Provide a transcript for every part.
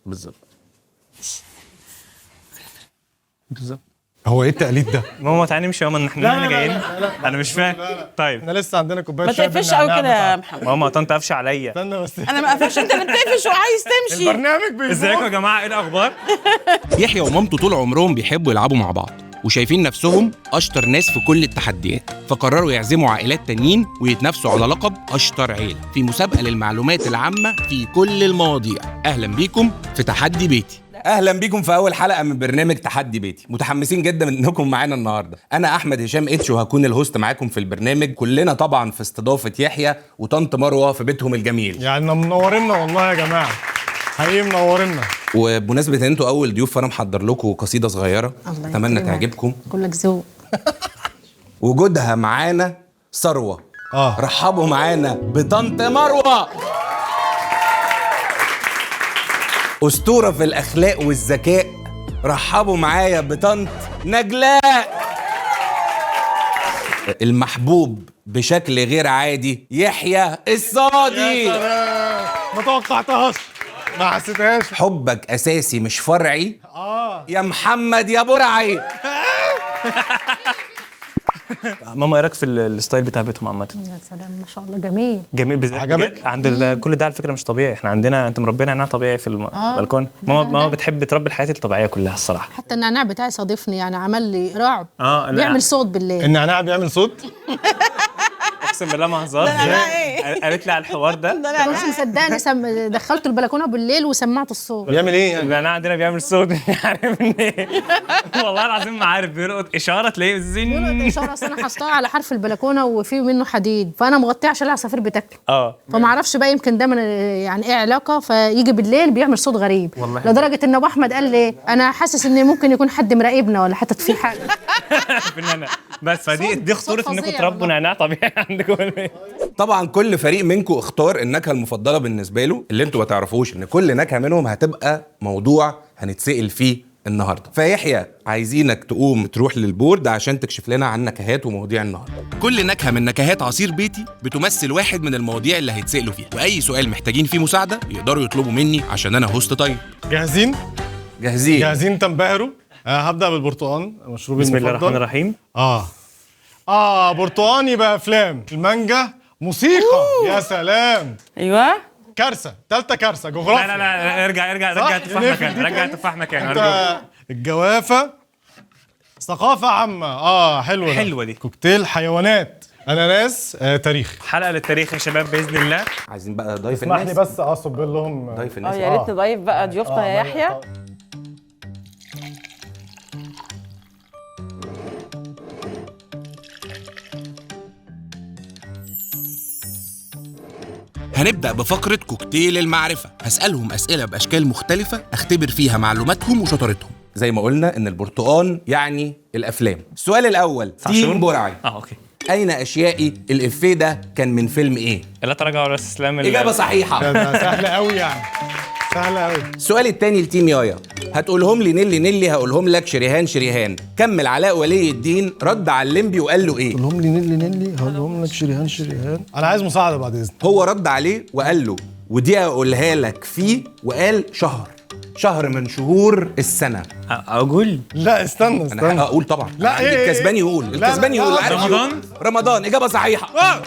بالظبط. هو ايه التقليد ده؟ ماما تعالى نمشي يا ماما، احنا جايين. انا مش فاهم. طيب احنا لسه عندنا كوبايه ما شاي تقفش قوي كده يا محمد. ماما طنط قفش عليا. استنى بس. انا ما قفلش، انت اللي بتقفش وعايز تمشي. البرنامج بيفوت. ازيكم يا جماعه، ايه الاخبار؟ يحيى ومامته طول عمرهم بيحبوا يلعبوا مع بعض وشايفين نفسهم أشطر ناس في كل التحديات، فقرروا يعزموا عائلات تانيين ويتنافسوا على لقب أشطر عيلة في مسابقة للمعلومات العامة في كل المواضيع. أهلا بيكم في تحدي بيتي. اهلا بيكم في اول حلقه من برنامج تحدي بيتي. متحمسين جدا انكم معانا النهارده. انا احمد هشام اتش وهكون الهوست معاكم في البرنامج، كلنا طبعا في استضافه يحيى وطنط مروه في بيتهم الجميل. يعني منورنا والله يا جماعه، حقيقي منورنا. وبمناسبه ان انتوا اول ضيوف فانا محضر لكم قصيده صغيره اتمنى تعجبكم. كلك ذوق. وجودها معانا ثروه. رحبوا معانا بطنط مروه، أسطورة في الأخلاق والذكاء. رحبوا معايا بطنط نجلاء. المحبوب بشكل غير عادي يحيى الصادي. ما توقعتهاش، ما حسيتهاش. حبك أساسي مش فرعي يا محمد يا برعي. ماما ايه رايك في الستايل بتاع بيتهم عامه؟ يا سلام ما شاء الله، جميل جميل بجد. عجبك؟ عند كل ده على فكره مش طبيعي. احنا عندنا انت مربينا نعناع طبيعي في البلكونه. ماما بتحب تربي الحياه الطبيعيه كلها الصراحه. حتى النعناع بتاعي صادفني، يعني عمل لي رعب. لا. بيعمل صوت بالليل. النعناع بيعمل صوت؟ اقسم بالله ما هزار. قالت لي على الحوار ده. انا مش مصدقني، دخلته البلكونه بالليل وسمعت الصوت. بيعمل ايه يعني؟ النعناع عندنا بيعمل صوت. عارف منين؟ والله العظيم ما عارف. بيلقط اشاره تلاقيه زين. الاشاره اصل انا حطها على حرف البلكونه وفي منه حديد، فانا مغطيه عشان العصافير بتاكل. فما اعرفش بقى، يمكن ده من يعني ايه علاقه، فيجي بالليل بيعمل صوت غريب لدرجه ان ابو احمد قال لي انا حاسس ان ممكن يكون حد مراقبنا ولا حتى في حاجه. بس فدي خطوره انكم تربوا نعناع طبيعي عندكم البيت. طبعا كل فريق منكم اختار النكهه المفضله بالنسبه له. اللي انتوا ما تعرفوش ان كل نكهه منهم هتبقى موضوع هنتسأل فيه النهارده. فيحيى عايزينك تقوم تروح للبورد عشان تكشف لنا عن نكهات ومواضيع النهارده. كل نكهة من نكهات عصير بيتي بتمثل واحد من المواضيع اللي هيتسألوا فيها، وأي سؤال محتاجين فيه مساعدة يقدروا يطلبوا مني عشان أنا هوست طيب. جاهزين؟ جاهزين تنبهروا؟ هبدأ بالبرتقال، مشروبي بسم المفضل. الله الرحمن الرحيم. برتقال يبقى افلام، المانجا موسيقى. يا سلام. ايوه كارثه، ثالثه كارثه، جغرافيا. لا رجع التفاح مكانه. رجع التفاح مكانه. الجوافه ثقافه عامه. حلوه دي. كوكتيل حيوانات، اناناس، تاريخ. حلقه للتاريخ يا شباب باذن الله. عايزين بقى ضيف اسمح الناس. لي بس اصب لهم. ضيف الناس. يا ريت تضيف بقى ضيوفنا يا يحيى. هنبدأ بفقرة كوكتيل المعرفة. هسألهم أسئلة بأشكال مختلفة أختبر فيها معلوماتهم وشطارتهم. زي ما قلنا ان البرتقال يعني الافلام. السؤال الاول تيم برعي. اوكي. اين اشيائي؟ الافيه ده كان من فيلم ايه؟ لا تراجع ولا استسلام. اجابه صحيحه. سهله قوي يعني، سهله قوي. السؤال الثاني لتيم يايا. هتقولهم لي نيلي هقولهم لك شريهان. كمل علاء ولي الدين رد على الليمبي وقال له ايه؟ قولهم لي نيلي هقولهم لك شريهان. انا عايز مساعده بعد اذنك. هو رد عليه وقال له ودي اقولها لك فيه، وقال شهر من شهور السنه. اقول لا استنى انا اقول طبعا. لا الكسبان يقول. الكسبان يقول. رمضان. اجابه صحيحه.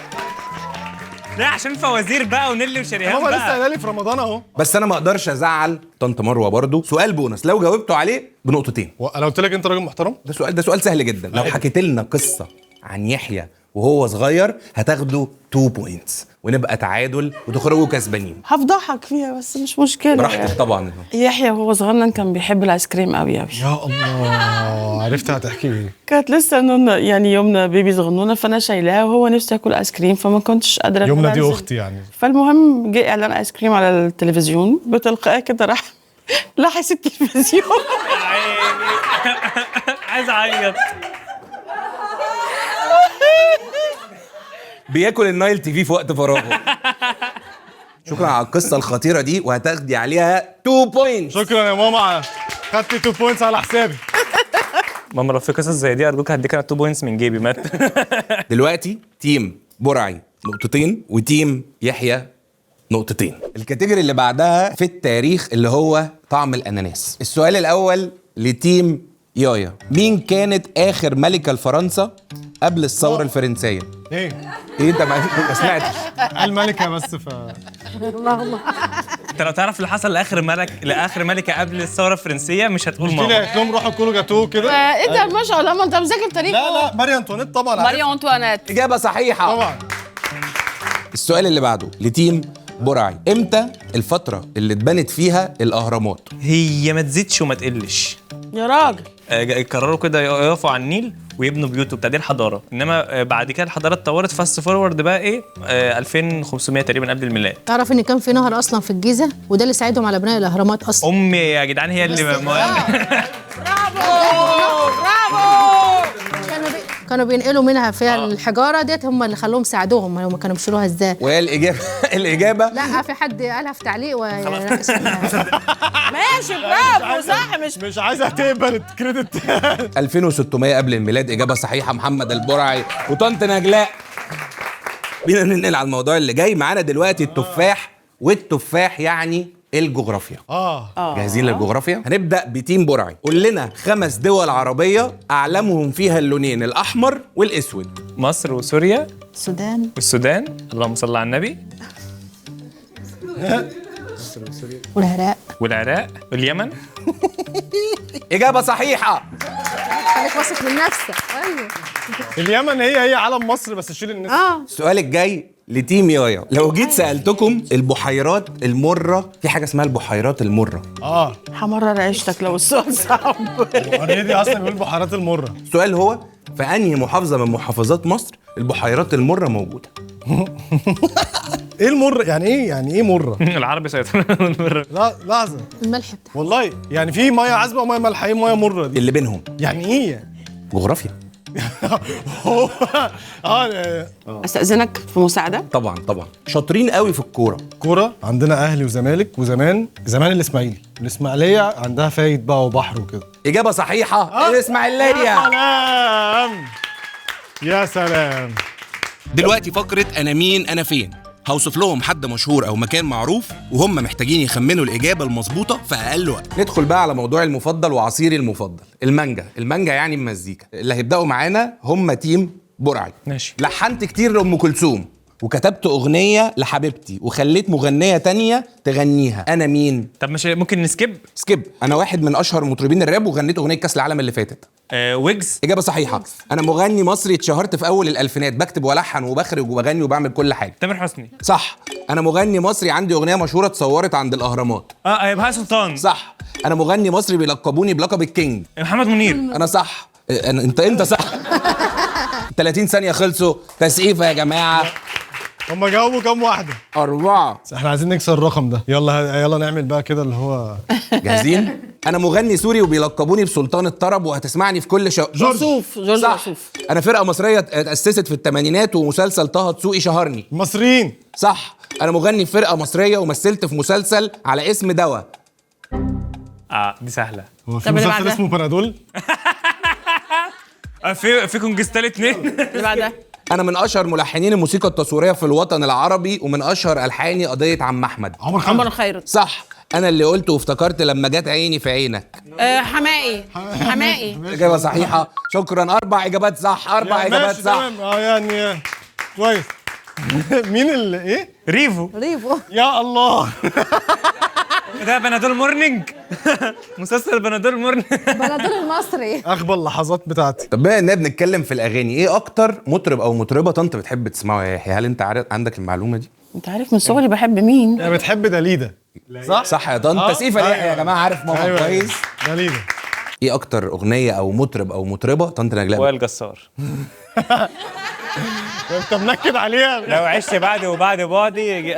لا عشان فوازير بقى ونيلي وشريهان هو بقى. لسه قايل لي في رمضان اهو. بس انا ما اقدرش ازعل طنط مروه برضو. سؤال بونص لو جاوبتوا عليه بنقطتين. انا قلت لك انت راجل محترم. ده سؤال سهل جدا. لو حكيت لنا قصه عن يحيى وهو صغير هتاخدوا 2 بوينتس ونبقى تعادل وتخرجوا كسبانين. هفضحك فيها بس مش مشكله. براحتك طبعا. يحيى وهو صغير كان بيحب الايس كريم قوي. يا الله، عرفت هتحكي ايه. كانت لسه يعني يومنا بيبي صغنونه، فانا شايلاه وهو نفسه ياكل ايس كريم، فما كنتش قادره. يومنا دي اختي يعني. فالمهم جه اعلان ايس كريم على التلفزيون، بتلقائي كده راح لاحس التلفزيون. عايز اعيط. بياكل النايل تي في في وقت فراغه. شكرا على القصه الخطيره دي وهتاخدي عليها 2 بوينتس. شكرا يا ماما، خدت 2 بوينتس على حسابي. ماما لو في قصص زي دي ارجوك هديك انا 2 بوينتس من جيبي. مات. دلوقتي تيم برعي نقطتين وتيم يحيى نقطتين. الكاتيجوري اللي بعدها في التاريخ اللي هو طعم الاناناس. السؤال الاول لتيم يايا، مين كانت اخر ملكه لفرنسا قبل الثوره الفرنسيه؟ ايه انت ما سمعتش؟ الملكه بس انت لو تعرف اللي حصل لاخر ملكه قبل الثوره الفرنسيه مش هتقول دي ماما. قالت لهم روحوا كلوا جاتوه كده. انت ما شاء الله، ما انت مذاكر تاريخ. لا ماري انطوانيت طبعا ماري انطوانيت. اجابه صحيحه طبعا. السؤال اللي بعده لتيم برعي، امتى الفتره اللي اتبنت فيها الاهرامات؟ هي ما تزيدش وما تقلش. يا راجل قرروا كده يقفوا على النيل ويبنوا بيوت وبتاع، دي الحضاره. انما بعد كده الحضاره اتطورت فاست فورورد بقى ايه 2500 تقريبا قبل الميلاد. تعرف ان كان في نهر اصلا في الجيزه وده اللي ساعدهم على بناء الاهرامات اصلا. امي يا جدعان هي اللي كانوا بينقلوا منها فيها الحجاره ديت، هم اللي خلوهم ساعدوهم، هم كانوا بيشيلوها ازاي. وهي الاجابه لا في حد قالها في تعليق ماشي برافو صح. مش عايزه تقبل الكريدت. 2600 قبل الميلاد. اجابه صحيحه محمد البرعي وطنط نجلاء. بينا ننقل على الموضوع اللي جاي معانا دلوقتي، التفاح. والتفاح يعني الجغرافيا. جاهزين للجغرافيا؟ هنبدأ بتيم برعي. قول لنا 5 دول عربية أعلامهم فيها اللونين الأحمر والأسود. مصر وسوريا السودان والسودان، اللهم صل على النبي، والعراق واليمن. إجابة صحيحة. خليك واثق من نفسك. ايوه اليمن هي علم مصر بس شيل الناس. السؤال الجاي لتيم يايا، لو جيت سألتكم البحيرات المرة، في حاجة اسمها البحيرات المرة. همرر عيشتك لو السؤال صعب. اوريدي اصلا بيقول البحيرات المره. السؤال هو في أنهي محافظة من محافظات مصر البحيرات المرة موجودة؟ ايه المره؟ يعني ايه مره؟ العربي سيطر. لا لحظه الملح بتاعها والله، يعني في ميه عذبه وميه مالحه، ايه ميه مره دي؟ اللي بينهم يعني ايه؟ جغرافيا. استأذنك في مساعدة؟ طبعا شاطرين قوي في الكورة. كوره عندنا اهلي وزمالك، وزمان الاسماعيلي، الاسماعيليه عندها فايد بقى وبحر وكده. إجابة صحيحة. الإسماعيلية. يا سلام يا سلام. دلوقتي فقرة أنا مين أنا فين. هوصف لهم حد مشهور أو مكان معروف وهم محتاجين يخمنوا الإجابة المظبوطة في أقل وقت. ندخل بقى على موضوع المفضل وعصيري المفضل، المانجا يعني المزيكا. اللي هيبدأوا معانا هم تيم برعي. ماشي. لحنت كتير لأم كلثوم وكتبت أغنية لحبيبتي وخليت مغنية تانية تغنيها. أنا مين؟ طب مش ممكن نسكيب؟ سكيب. أنا واحد من أشهر مطربين الراب وغنيت أغنية كأس العالم اللي فاتت. ويجز. إجابة صحيحة. أنا مغني مصري اتشهرت في أول الألفينات، بكتب ولحن وبخرج وبغني وبعمل كل حاجة. تامر حسني. صح. أنا مغني مصري عندي أغنية مشهورة اتصورت عند الأهرامات. بهاء سلطان. صح. أنا مغني مصري بيلقبوني بلقب الكينج. محمد منير. أنا صح. أنت صح. 30 ثانية خلصوا. تسقيفة يا جماعة. هم جاوبوا كام واحدة؟ 4. احنا عايزين نكسر الرقم ده. يلا نعمل بقى كده اللي هو جاهزين؟ أنا مغني سوري وبيلقبوني بسلطان الطرب وهتسمعني في كل جورج صح. وسوف. أنا فرقة مصرية اتأسست في الثمانينات ومسلسل طه دسوقي شهرني. المصريين. صح. أنا مغني في فرقة مصرية ومثلت في مسلسل على اسم دواء. دي سهلة. هو في مسلسل اسمه بنادول؟ في كونجستال 2. اللي بعدها. أنا من أشهر ملحنين الموسيقى التصويرية في الوطن العربي ومن أشهر ألحاني قضية عم أحمد. عمر خيرت. صح. أنا اللي قلت وافتكرت لما جت عيني في عينك. حمائي. إجابة صحيحة. شكرا. 4 إجابات صح. 4 إجابات صح. يعني كويس. مين اللي ايه؟ ريفو. يا الله. ده بنادول مورنينج. مسلسل بنادول مورنينج. بنادول المصري. اغبى اللحظات بتاعتي. طب بما اننا بنتكلم في الاغاني، ايه اكتر مطرب او مطربه طنط بتحب تسمعه يا يحيى؟ هل انت عندك المعلومه دي؟ انت عارف من صغري بحب مين؟ انا بتحب داليدا. صح يا طنط. تسقيفه ليه يا جماعه؟ عارف ماما كويس. داليدا. ايه اكتر اغنيه او مطرب او مطربه طنط نجلاء؟ وائل جسار. انت منكد عليها. لو عشت بعدي بعدي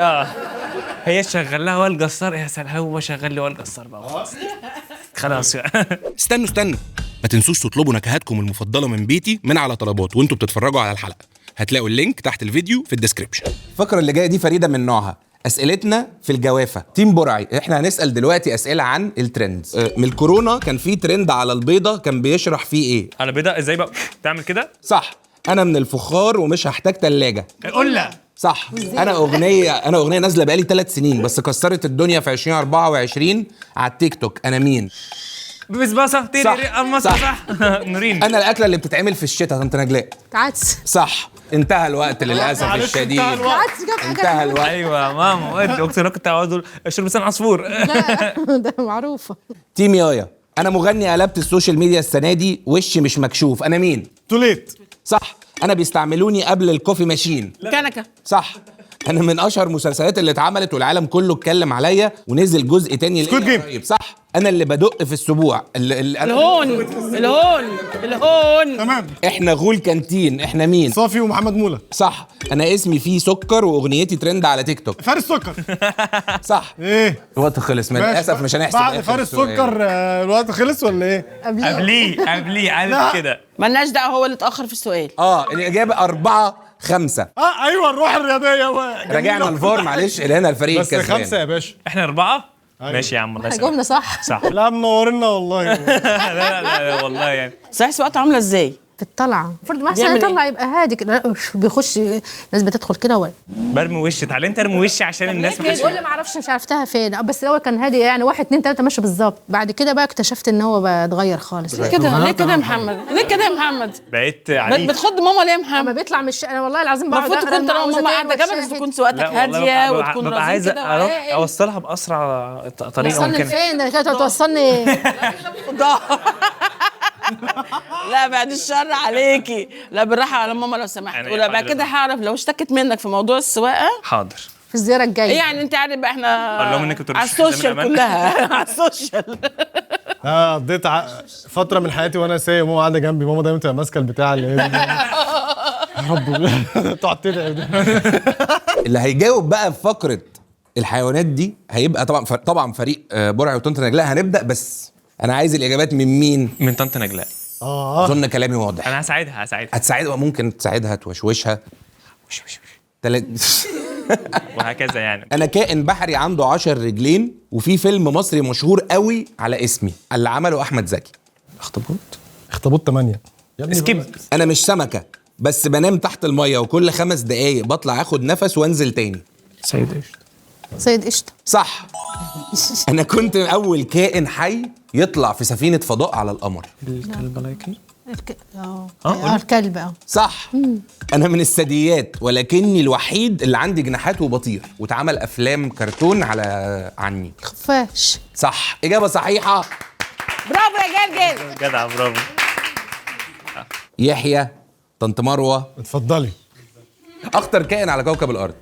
هي شغل لها وائل جسار. يا سلام، هو شغل لي وائل جسار بقى خلاص. استنوا ما تنسوش تطلبوا نكهاتكم المفضلة من بيتي من على طلبات وانتوا بتتفرجوا على الحلقة. هتلاقوا اللينك تحت الفيديو في الديسكريبشن. الفقرة اللي جاية دي فريدة من نوعها، أسئلتنا في الجوافة. تيم برعي، احنا هنسأل دلوقتي أسئلة عن الترندز. من الكورونا كان في ترند على البيضة كان بيشرح فيه ايه؟ على بيضة ازاي بقى تعمل كده؟ صح. أنا من الفخار ومش هحتاج تلاجة. قلة. صح. انا اغنيه نازله بقالي 3 سنين بس كسرت الدنيا في 2024 على التيك توك. انا مين؟ بسباسه تيري صح نورين. انا الاكله اللي بتتعمل في الشتاء طنط نجلاء. عدس. صح. انتهى الوقت للاسف الشديد. انتهى الوقت. ايوه ماما قلت انا كنت اقعد اشرب لسان عصفور. لا ده معروفه. تيم يايا. انا مغني قلبت السوشيال ميديا السنه دي، وشي مش مكشوف. انا مين؟ توليت. صح. انا بيستعملوني قبل الكوفي ماشين. كنكه. صح. انا من اشهر المسلسلات اللي اتعملت والعالم كله اتكلم عليا ونزل جزء تاني سكوت جيم. قريب. صح. انا اللي بدق في السبوع الهون. تمام. احنا غول كانتين. احنا مين؟ صافي ومحمد مولا. صح. انا اسمي فيه سكر واغنيتي ترند على تيك توك. فارس سكر. صح. ايه الوقت خلص من للاسف مش هنحسب بعد آخر فارس السؤال. سكر الوقت خلص ولا ايه؟ قبليه عارف كده. ملناش دعوه، هو اللي اتاخر في السؤال. الاجابه 4-5. ايوه الروح الرياضيه رجعنا الفار معلش هنا الفريق بس الكسبان. 5 يا باشا. احنا 4. ماشي يا عم الله يسلمك. جمله صح. صح. لا منورنا والله. لا والله يعني. صحيح سواقته عامله ازاي؟ في الطلعه المفروض ما احسن بيعمل يطلع يبقى هادي كده، بيخش ناس بتدخل كده برمي وشي. اتعلمت ارمي وشي عشان الناس ما يقول لي ما اعرفش مش عرفتها فين، بس الاول كان هادي يعني 1 2 3 ماشي بالظبط. بعد كده بقى اكتشفت ان هو بقى اتغير خالص. ليه كده يا محمد؟ ليه كده يا محمد؟ بقيت عنيف. بتخض ماما ليه يا لما محمد؟ بيطلع مش انا والله العظيم بقعد المفروض تكون طالما ماما قاعده جنبك تكون سواقتك هاديه وتكون ببقى عايز رزين كده. اروح اوصلها باسرع طريقه توصلني ممكن. فين كده توصلني؟ لا بعد الشر عليكي، لا بالراحه على ماما لو سمحت. يعني ولا بعد حاضر. كده هعرف لو اشتكت منك في موضوع السواقه. حاضر. في الزياره ايه الجايه يعني انت عارف بقى احنا قول لهم انك بترشح على حزام السوشيال الأمان. كلها على السوشيال. قضيت فتره من حياتي وانا سايق وماما قاعده جنبي. ماما دايما تبقى ماسكه البتاع اللي هي يا رب تقعد تدعي. اللي هيجاوب بقى في فقره الحيوانات دي هيبقى طبعا فريق برعي وطنط نجلاء. هنبدا بس انا عايز الاجابات من مين؟ من طنط نجلاء. اظن كلامي واضح. انا هساعدها هتساعدها، ممكن تساعدها توشوشها وهكذا يعني. انا كائن بحري عنده 10 رجلين وفي فيلم مصري مشهور قوي على اسمي اللي عمله احمد زكي. اخطبوط 8. سكيب. انا مش سمكه بس بنام تحت الميه وكل 5 دقايق بطلع اخد نفس وانزل تاني. سيد قشطه. صح. انا كنت اول كائن حي يطلع في سفينه فضاء على القمر. الكلب لايكي. الكلب صح. انا من الثدييات ولكني الوحيد اللي عندي جناحات وبطير واتعمل افلام كرتون عني. خفاش. صح. اجابه صحيحه. برافو يا جرجر. جدع برافو. يحيى طنط مروه اتفضلي. اخطر كائن على كوكب الارض.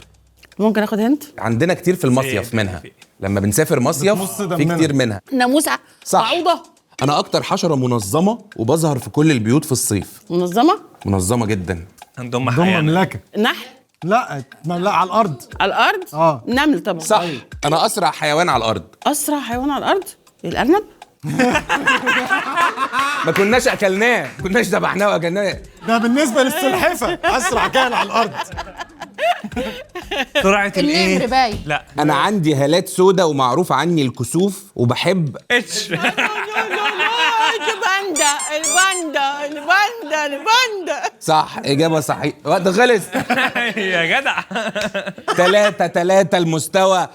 ممكن اخد هنت؟ عندنا كتير في المصيف منها. لما بنسافر مصيف بتمص في دمنا. كتير منها. ناموسه. صح. عوضه. انا اكتر حشره منظمه وبظهر في كل البيوت في الصيف. منظمه جدا. عندهم ضم حيوان. مملكه. نحل. لا على الارض. على الارض. نمل طبعا. صح. انا اسرع حيوان على الارض. اسرع حيوان على الارض الارنب. ما كناش اكلناه، كناش ذبحناه واكلناه. ده بالنسبه للسلحفه اسرع كائن على الارض. سرعه النمر الايه؟ باين. لا انا عندي هالات سودا ومعروف عني الكسوف وبحب اتش. الباندا. صح. اجابه صحيحه. وقت خلص. يا جدع. 3 المستوى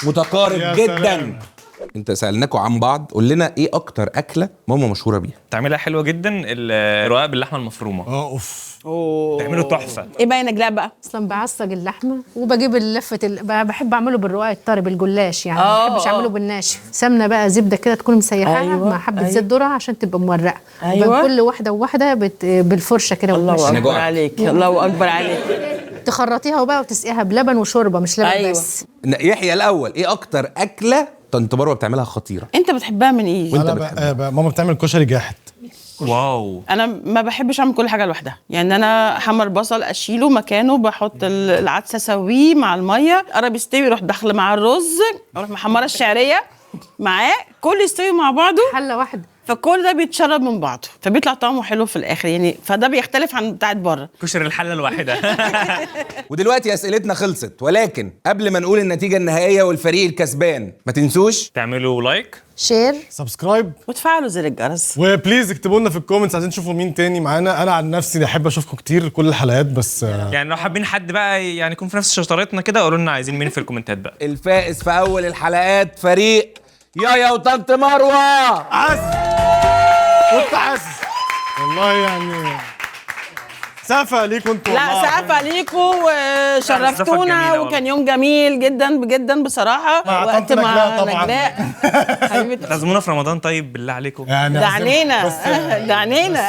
متقارب يا جدا. سلام. انت سالناكوا عن بعض. قول لنا ايه اكتر اكله ماما مشهوره بيها؟ تعملها حلوه جدا الرقاق باللحمه المفرومه. اوف. تعمله تحفه. ايه بقى نجلاء بقى؟ اصلا بعصج اللحمه وبجيب اللفه بحب اعمله بالرقاق الطري بالجلاش يعني. ما بحبش اعمله بالناشف. سمنه بقى زبده كده تكون مسيحاها مع حبه زيت ذره عشان تبقى مورقه. كل واحده وواحده بالفرشه كده. الله اكبر عليك. الله اكبر عليك. تخرطيها بقى وتسقيها بلبن وشوربه مش لبن بس. يحيى الاول ايه اكتر اكله طنط مروه بتعملها خطيره؟ انت بتحبها من ايه؟ انا ماما بتعمل كشري جاحد. واو. انا ما بحبش اعمل كل حاجه لوحدها يعني. انا حمر بصل اشيله مكانه، بحط العدس اسويه مع الميه، قرب يستوي اروح داخله مع الرز، اروح محمره الشعريه معاه، كل يستوي مع بعضه. حله واحده. فكل ده بيتشرب من بعضه فبيطلع طعمه حلو في الاخر يعني. فده بيختلف عن بتاعت بره. كشري الحله الواحده. ودلوقتي اسئلتنا خلصت، ولكن قبل ما نقول النتيجه النهائيه والفريق الكسبان ما تنسوش تعملوا لايك، شير، سبسكرايب، وتفعلوا زر الجرس. وبليز اكتبوا لنا في الكومنتس عايزين تشوفوا مين تاني معانا. انا عن نفسي احب اشوفكم كتير كل الحلقات، بس يعني لو حابين حد بقى يعني يكون في نفس شطارتنا كده قولوا لنا عايزين مين في الكومنتات بقى. الفائز في اول الحلقات فريق يايا وطنط مروه. كنت حاسس والله يعني سقفة ليكم انتوا. لا سقفة ليكوا وشرفتونا جميلة وكان يوم جميل جدا جدا بصراحة. مع وقت طنط نجلاء طبعاً. نجلاء حبيبتي لازمونا في رمضان طيب بالله عليكم. يعني ده عنينا ده عنينا.